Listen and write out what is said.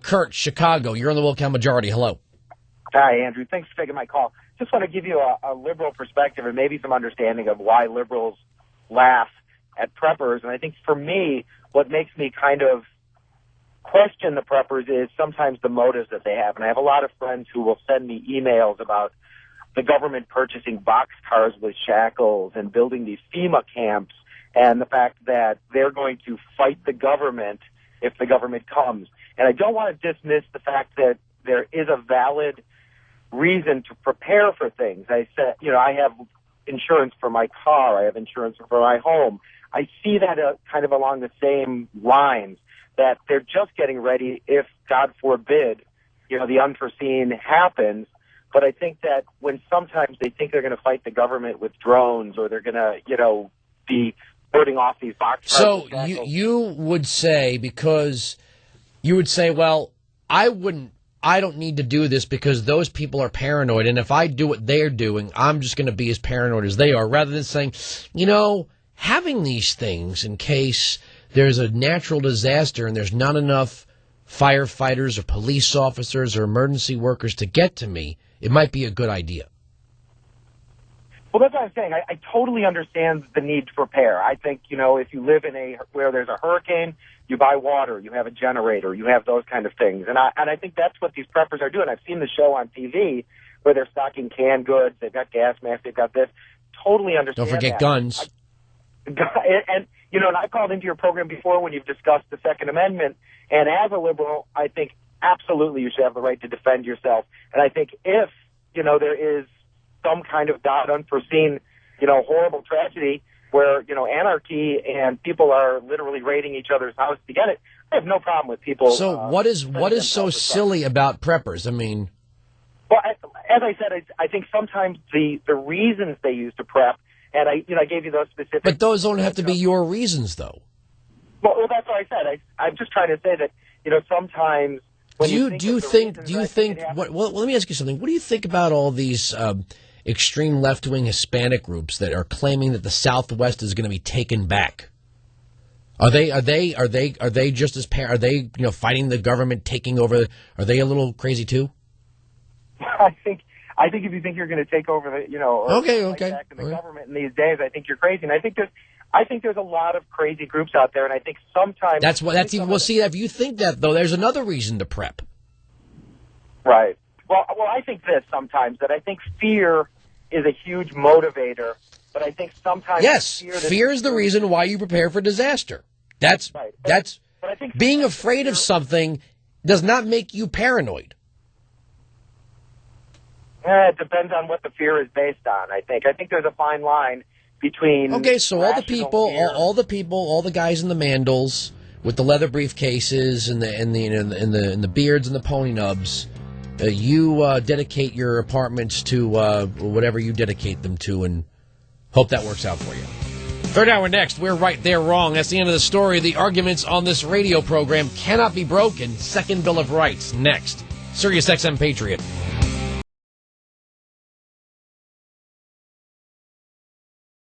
Kurt, Chicago, you're on the Wilkow Majority. Hello. Hi, Andrew. Thanks for taking my call. Just want to give you a liberal perspective and maybe some understanding of why liberals laugh at preppers. And I think for me, what makes me kind of question the preppers is sometimes the motives that they have. And I have a lot of friends who will send me emails about the government purchasing boxcars with shackles and building these FEMA camps and the fact that they're going to fight the government if the government comes. And I don't want to dismiss the fact that there is a valid reason to prepare for things. I said, I have insurance for my car. I have insurance for my home. I see that kind of along the same lines, that they're just getting ready if, God forbid, the unforeseen happens. But I think that when sometimes they think they're going to fight the government with drones or they're going to, be putting off these boxcars. So you would say, because you would say, well, I don't need to do this because those people are paranoid. And if I do what they're doing, I'm just going to be as paranoid as they are, rather than saying, having these things in case there's a natural disaster and there's not enough firefighters or police officers or emergency workers to get to me, it might be a good idea. Well, that's what I'm saying. I totally understand the need to prepare. I think, if you live where there's a hurricane, you buy water, you have a generator, you have those kind of things. And I think that's what these preppers are doing. I've seen the show on TV where they're stocking canned goods, they've got gas masks, they've got this. Totally understand Don't forget that. guns. And I've called into your program before when you've discussed the Second Amendment, and as a liberal, I think absolutely you should have the right to defend yourself. And I think if, there is some kind of God unforeseen, horrible tragedy where, anarchy and people are literally raiding each other's house to get it, I have no problem with people. So what is so silly about preppers? I mean, well, as I said, I think sometimes the reasons they use to prep, and I gave you those specific. But those don't have to be your reasons, though. Well, that's what I said. I'm just trying to say that sometimes. When do you think? Well, let me ask you something. What do you think about all these extreme left-wing Hispanic groups that are claiming that the Southwest is going to be taken back? Are they just as are they fighting the government taking over? Are they a little crazy too? I think if you think you're going to take over the back in the government in these days, I think you're crazy. And I think there's a lot of crazy groups out there, and I think sometimes that's even. Well, see, if you think that though, there's another reason to prep. Right. Well, I think this sometimes, that I think fear is a huge motivator, but I think sometimes fear is the reason why you prepare for disaster. That's right. That's but I think being afraid of something does not make you paranoid. It depends on what the fear is based on. I think there's a fine line between so all the guys in the mandals with the leather briefcases and the beards and the pony nubs. You dedicate your apartments to whatever you dedicate them to, and hope that works out for you. Third hour next. We're right, they're wrong. That's the end of the story. The arguments on this radio program cannot be broken. Second Bill of Rights next. Sirius XM Patriot.